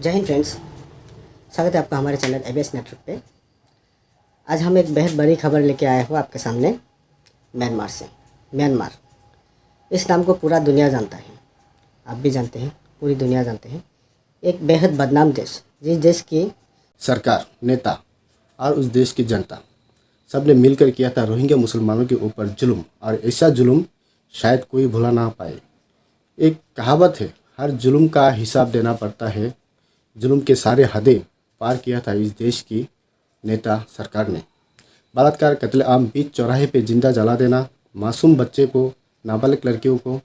जय हिंद फ्रेंड्स, स्वागत है आपका हमारे चैनल एबीएस नेटवर्क पे। आज हम एक बेहद बड़ी खबर लेके आए हुए आपके सामने म्यांमार से। म्यांमार इस नाम को पूरा दुनिया जानता है, आप भी जानते हैं, पूरी दुनिया जानते हैं। एक बेहद बदनाम देश, जिस देश की सरकार, नेता और उस देश की जनता सब ने मिलकर किया था रोहिंग्या मुसलमानों के ऊपर जुल्म, और ऐसा जुल्म शायद कोई भुला ना पाए। एक कहावत है, हर जुल्म का हिसाब देना पड़ता है। जुल्म के सारे हदें पार किया था इस देश की नेता सरकार ने। बलात्कार, कत्लेआम, बीच चौराहे पे जिंदा जला देना, मासूम बच्चे को, नाबालिग लड़कियों को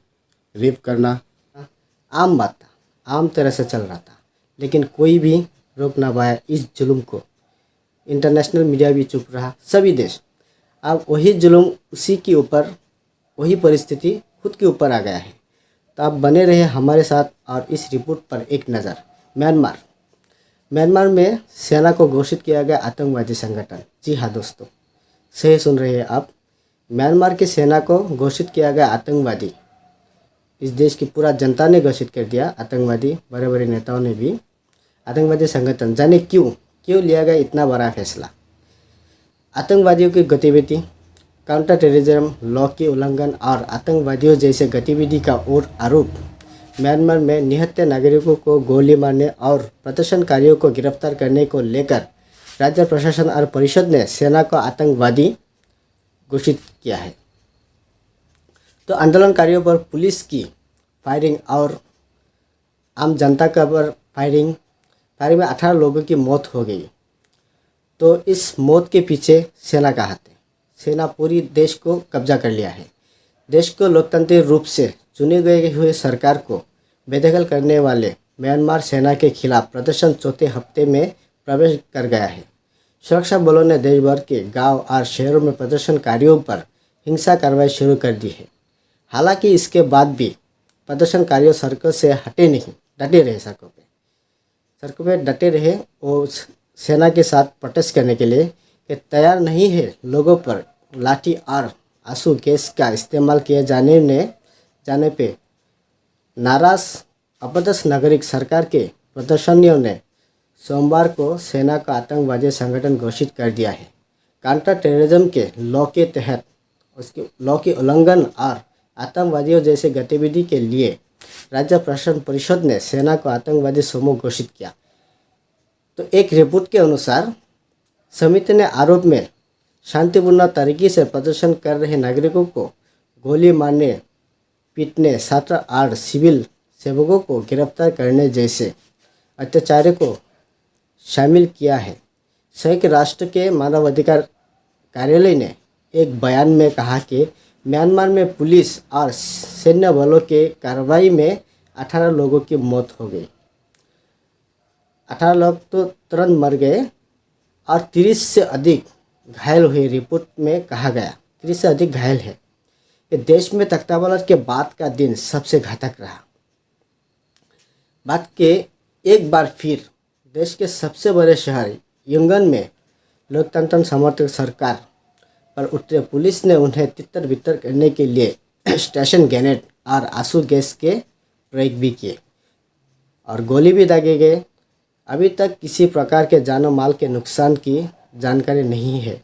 रेप करना आम बात था, आम तरह से चल रहा था, लेकिन कोई भी रोक ना पाया इस जुल्म को। इंटरनेशनल मीडिया भी चुप रहा, सभी देश। अब वही जुल्म उसी के ऊपर, वही परिस्थिति खुद के ऊपर आ गया है। तो आप बने रहे हमारे साथ और इस रिपोर्ट पर एक नज़र। म्यांमार में सेना को घोषित किया गया आतंकवादी संगठन। जी हाँ दोस्तों, सही सुन रहे हैं आप, म्यांमार की सेना को घोषित किया गया आतंकवादी। इस देश की पूरा जनता ने घोषित कर दिया आतंकवादी, बड़े बड़े नेताओं ने भी। आतंकवादी संगठन, जाने क्यों लिया गया इतना बड़ा फैसला। आतंकवादियों की गतिविधि, काउंटर टेररिज्म लॉ की उल्लंघन और आतंकवादियों जैसे गतिविधि का और आरोप। म्यांमार में निहत्थे नागरिकों को गोली मारने और प्रदर्शनकारियों को गिरफ्तार करने को लेकर राज्य प्रशासन और परिषद ने सेना को आतंकवादी घोषित किया है। तो आंदोलनकारियों पर पुलिस की फायरिंग और आम जनता का पर फायरिंग में 18 लोगों की मौत हो गई। तो इस मौत के पीछे सेना का हाथ है। सेना पूरी देश को कब्जा कर लिया है। देश को लोकतांत्रिक रूप से चुने गए हुए सरकार को बेदखल करने वाले म्यांमार सेना के खिलाफ प्रदर्शन चौथे हफ्ते में प्रवेश कर गया है। सुरक्षा बलों ने देश भर के गांव और शहरों में प्रदर्शनकारियों पर हिंसा कार्रवाई शुरू कर दी है। हालांकि इसके बाद भी प्रदर्शनकारियों सड़कों से हटे नहीं, डटे रहे सड़कों पे डटे रहे और सेना के साथ प्रोटेस्ट करने के लिए कि तैयार नहीं है। लोगों पर लाठी और आंसू गैस का इस्तेमाल किए जाने पे नाराज अपदस्थ नागरिक सरकार के प्रदर्शनियों ने सोमवार को सेना का आतंकवादी संगठन घोषित कर दिया है। काउंटर टेररिज्म के लॉ के तहत उसके लॉ के उल्लंघन और आतंकवादियों जैसे गतिविधि के लिए राज्य प्रशासन परिषद ने सेना को आतंकवादी समूह घोषित किया। तो एक रिपोर्ट के अनुसार समिति ने आरोप में शांतिपूर्ण तरीके से प्रदर्शन कर रहे नागरिकों को गोली मारने, पीटने, छात्र और सिविल सेवकों को गिरफ्तार करने जैसे अत्याचारों को शामिल किया है। संयुक्त राष्ट्र के मानवाधिकार कार्यालय ने एक बयान में कहा कि म्यांमार में पुलिस और सैन्य बलों के कार्रवाई में 18 लोगों की मौत हो गई। 18 लोग तो तुरंत मर गए और 30 से अधिक घायल हुए। रिपोर्ट में कहा गया 30 से अधिक घायल है। ये देश में तख्तापलट के बाद का दिन सबसे घातक रहा। बात के एक बार फिर देश के सबसे बड़े शहर यंगन में लोकतंत्र समर्थक सरकार पर उतरे पुलिस ने उन्हें तितर बितर करने के लिए स्टेशन ग्रेनेड और आंसू गैस के प्रयोग भी किए और गोली भी दागे गए। अभी तक किसी प्रकार के जानो माल के नुकसान की जानकारी नहीं है।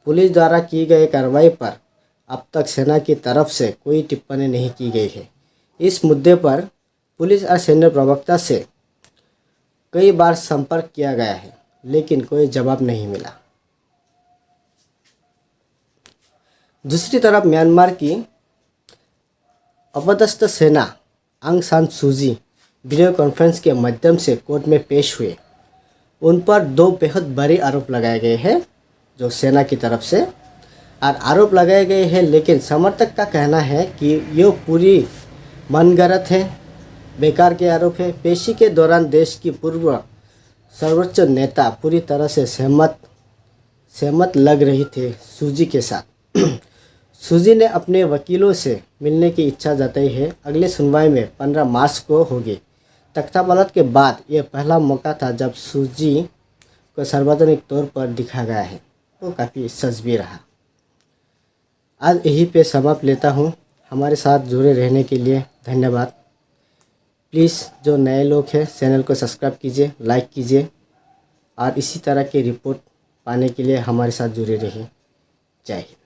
पुलिस द्वारा की गई कार्रवाई पर अब तक सेना की तरफ से कोई टिप्पणी नहीं की गई है। इस मुद्दे पर पुलिस और सैन्य प्रवक्ता से कई बार संपर्क किया गया है, लेकिन कोई जवाब नहीं मिला। दूसरी तरफ म्यांमार की अपदस्थ सेना आंग सान सूची वीडियो कॉन्फ्रेंस के माध्यम से कोर्ट में पेश हुए। उन पर 2 बेहद बड़े आरोप लगाए गए हैं जो सेना की तरफ से, और आरोप लगाए गए हैं, लेकिन समर्थक का कहना है कि ये पूरी मनगढ़ंत है, बेकार के आरोप है। पेशी के दौरान देश की पूर्व सर्वोच्च नेता पूरी तरह से सहमत लग रही थी सूजी के साथ। सूजी ने अपने वकीलों से मिलने की इच्छा जताई है। अगली सुनवाई में 15 मार्च को होगी। तख्तापलट के बाद यह पहला मौका था जब सूजी को सार्वजनिक तौर पर दिखा गया है। तो काफ़ी सच भी रहा। आज यहीं पे समाप्त लेता हूँ। हमारे साथ जुड़े रहने के लिए धन्यवाद। प्लीज़ जो नए लोग हैं चैनल को सब्सक्राइब कीजिए, लाइक कीजिए और इसी तरह के रिपोर्ट पाने के लिए हमारे साथ जुड़े रहिए। जय हिंद।